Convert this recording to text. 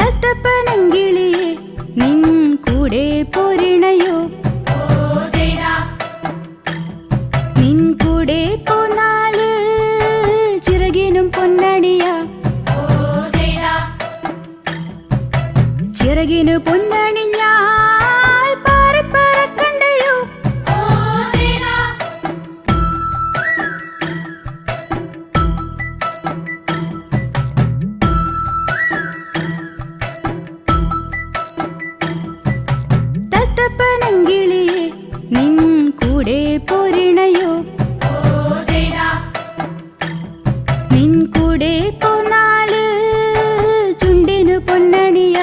തത്തപ്പനങ്കിളിയെ നിൻ കൂടെ പോരിണയോ നിൻ കൂടെ പോന്നാല് ചിറകിനും പൊന്നണിയ ചിറകിനു പൊന്നണിഞ്ഞാൽ പാറിപ്പറക്കണ്ടയോ തത്തപ്പനങ്കിളിയെ നിൻ കൂടെ പോരിണയോ നിൻ കൂടെ പോന്നാല് ചുണ്ടിനു പൊന്നണിയ